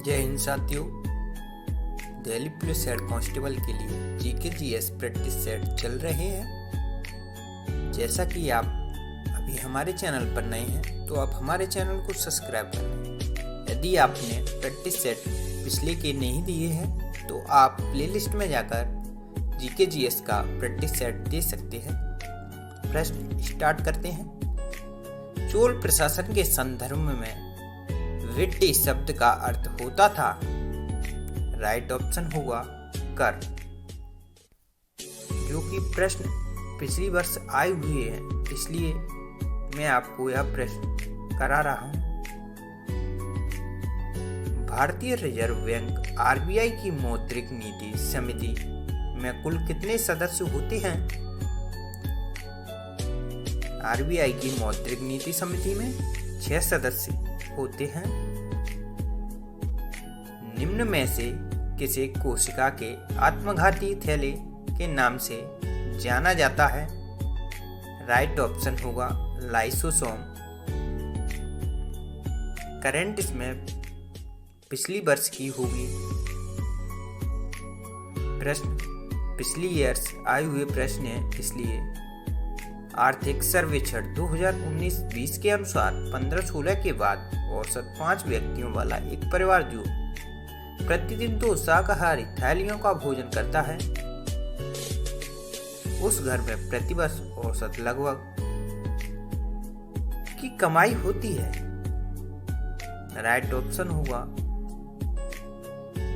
जय हिंद साथियों। Delhi police head constable के लिए जीके जीएस प्रैक्टिस सेट चल रहे हैं। जैसा कि आप अभी हमारे चैनल पर नए हैं तो आप हमारे चैनल को सब्सक्राइब कर लें। यदि आपने प्रैक्टिस सेट पिछले के नहीं दिए हैं तो आप प्लेलिस्ट में जाकर जीके जीएस का प्रैक्टिस सेट दे सकते हैं। प्रश्न स्टार्ट करते हैं। चोल प्रशासन के संदर्भ में विट्टी शब्द का अर्थ होता था। राइट ऑप्शन होगा कर। जो कि प्रश्न पिछली वर्ष आए हुए हैं, इसलिए मैं आपको यह प्रश्न करा रहा हूं। भारतीय रिजर्व बैंक आरबीआई की मौद्रिक नीति समिति में कुल कितने सदस्य होते हैं? आरबीआई की मौद्रिक नीति समिति में 6 सदस्य होते हैं। निम्न में से किसे कोशिका के आत्मघाती थैले के नाम से जाना जाता है? राइट ऑप्शन होगा लाइसोसोम। करंट इसमें पिछली वर्ष की होगी। प्रश्न पिछली ईयर्स आए हुए प्रश्न है, इसलिए आर्थिक सर्वेक्षण 2019-20 के अनुसार 15-16 के बाद औसत 5 व्यक्तियों वाला एक परिवार जो प्रतिदिन 2 शाकाहारी थालियों का भोजन करता है, उस घर में प्रतिवर्ष औसत लगभग की कमाई होती है? राइट ऑप्शन होगा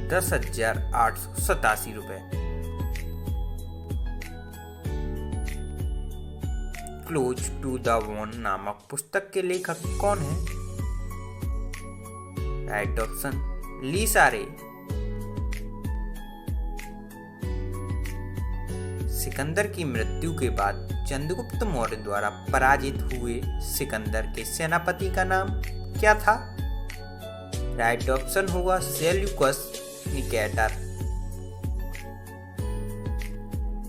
10,887 रुपए। क्लोज टू द वन नामक पुस्तक के लेखक कौन है? राइट ऑप्शन ली सारे। सिकंदर की मृत्यु के बाद चंद्रगुप्त मौर्य द्वारा पराजित हुए सिकंदर के सेनापति का नाम क्या था? राइट ऑप्शन होगा सेल्यूकस निकेटर।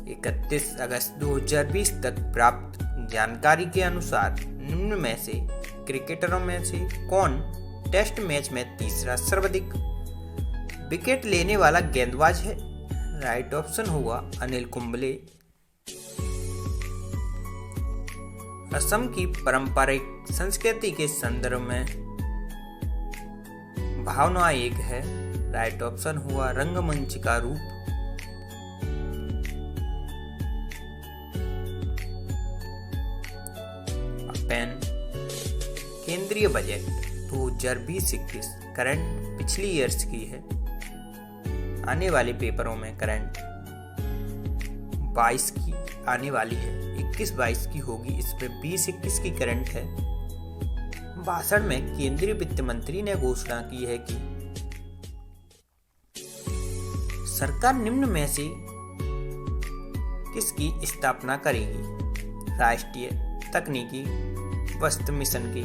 31 अगस्त 2020 तक प्राप्त जानकारी के अनुसार निम्न में से क्रिकेटरों में से कौन टेस्ट मैच में तीसरा सर्वाधिक विकेट लेने वाला गेंदबाज है? राइट ऑप्शन होगा अनिल कुंबले। असम की पारंपरिक संस्कृति के संदर्भ में भावना एक है। राइट ऑप्शन हुआ रंगमंच का रूप। पेन केंद्रीय बजट 2020-21 करंट पिछली ईयर्स की है। आने वाले पेपरों में करंट 22 की आने वाली है, 21-22 की होगी। इसमें 20-21 की करंट है। भाषण में केंद्रीय वित्त मंत्री ने घोषणा की है कि सरकार निम्न में से किसकी स्थापना करेगी? राष्ट्रीय तकनीकी वस्त्र मिशन की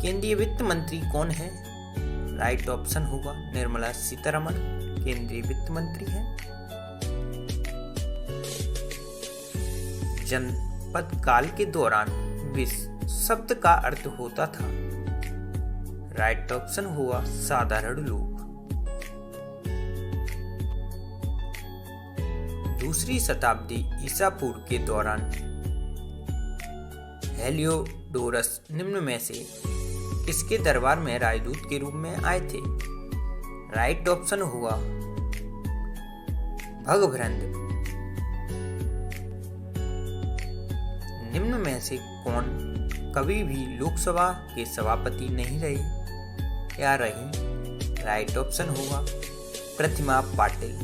केंद्रीय वित्त मंत्री कौन है? राइट ऑप्शन होगा निर्मला सीतारमण केंद्रीय वित्त मंत्री है। जनपद काल के दौरान विष शब्द का अर्थ होता था। राइट ऑप्शन होगा साधारण लोग। दूसरी शताब्दी ईसा पूर्व के दौरान हेलियोडोरस निम्न में से किसके दरबार में राजदूत के रूप में आए थे? राइट ऑप्शन होगा भगभ्रंद। निम्न में से कौन कभी भी लोकसभा के सभापति नहीं रहे या रही? राइट ऑप्शन होगा प्रतिमा पाटिल।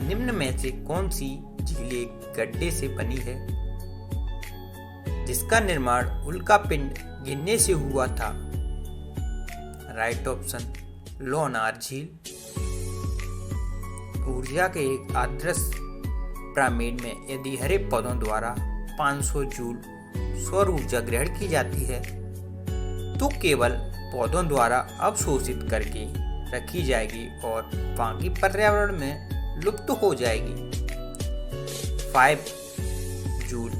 निम्न में से कौन सी झील एक गड्ढे से बनी है जिसका निर्माण उल्का पिंड गिरने से हुआ था? राइट ऑप्शन लोनार झील। ऊर्जा के एक आदर्श पिरामिड में यदि हरे पौधों द्वारा 500 जूल सौर ऊर्जा ग्रहण की जाती है तो केवल पौधों द्वारा अवशोषित करके रखी जाएगी और बाकी पर्यावरण में लुप्त हो जाएगी। 5 जूल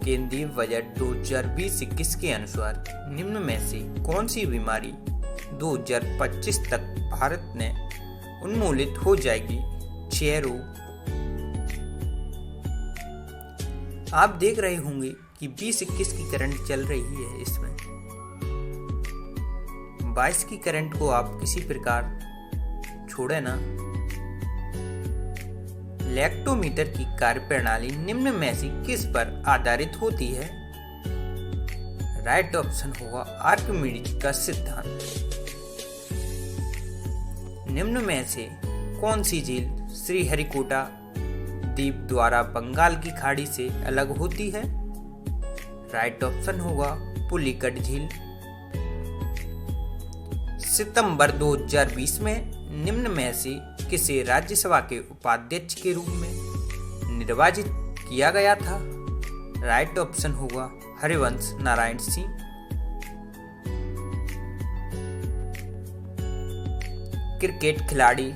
केंद्रीय बजट 2020-21 के अनुसार निम्न में से कौन सी बीमारी 2025 तक भारत में उन्मूलित हो जाएगी? क्षय रोग। आप देख रहे होंगे कि 20-21 की करंट चल रही है। इसमें 22 की करंट को आप किसी प्रकार छोड़े ना। लैक्टोमीटर की कार्यप्रणाली निम्न में से किस पर आधारित होती है? राइट ऑप्शन होगा आर्किमिडीज का सिद्धांत। निम्न में से कौन सी झील श्रीहरिकोटा द्वीप द्वारा बंगाल की खाड़ी से अलग होती है? राइट ऑप्शन होगा पुलिकट झील। सितंबर 2020 में निम्न में से किसे राज्यसभा के उपाध्यक्ष के रूप में निर्वाचित किया गया था? राइट ऑप्शन होगा हरिवंश नारायण सिंह। क्रिकेट खिलाड़ी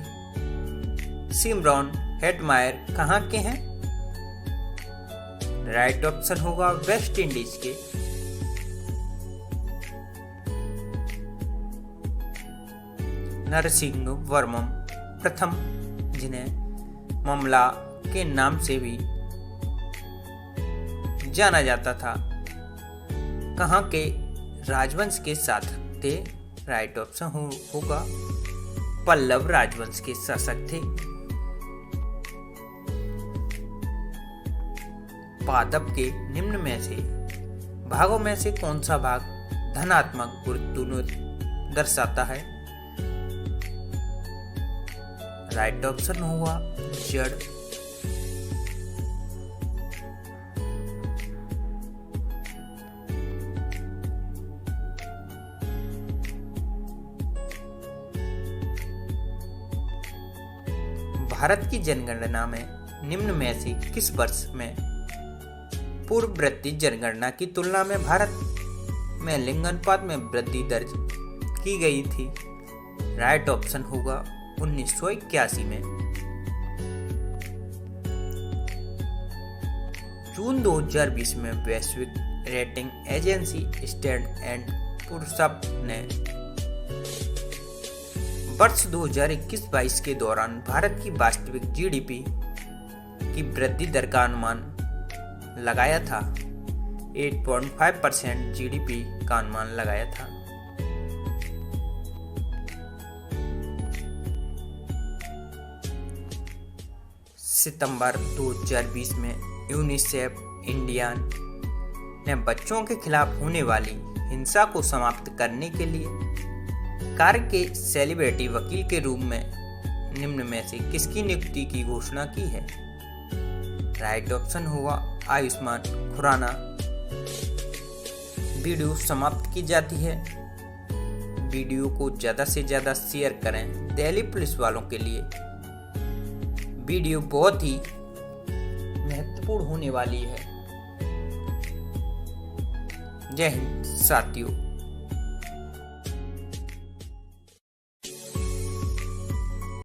सिमरन हेटमायर कहाँ के हैं? राइट ऑप्शन होगा वेस्ट इंडीज के। नरसिंह वर्मम प्रथम, जिन्हें ममला के नाम से भी जाना जाता था, कहाँ के राजवंश के शासक थे? राइट ऑप्शन होगा पल्लव राजवंश के शासक थे। पादप के निम्न में से भागों में से कौन सा भाग धनात्मक गुरुत्व दर्शाता है? राइट ऑप्शन होगा जड़। भारत की जनगणना में निम्न में से किस वर्ष में पूर्ववर्ती जनगणना की तुलना में भारत में लिंग अनुपात में वृद्धि दर्ज की गई थी? राइट ऑप्शन होगा 1981 में। जून 2020 में वैश्विक rating agency Standard and Poor's ने वर्ष 2021-22 के दौरान भारत की वास्तविक जीडीपी की वृद्धि दर का अनुमान लगाया था। 8.5% जीडीपी का अनुमान लगाया था। सितंबर 2020 में यूनिसेफ इंडिया ने बच्चों के खिलाफ होने वाली हिंसा को समाप्त करने के लिए कार्य के सेलिब्रिटी वकील के रूप में निम्न में से किसकी नियुक्ति की घोषणा की है? राइट ऑप्शन होगा आयुष्मान खुराना। वीडियो समाप्त की जाती है। वीडियो को ज़्यादा से ज़्यादा शेयर करें। दिल्ली पुलिस वालों के लिए वीडियो बहुत ही महत्वपूर्ण होने वाली है। जय हिंद साथियों।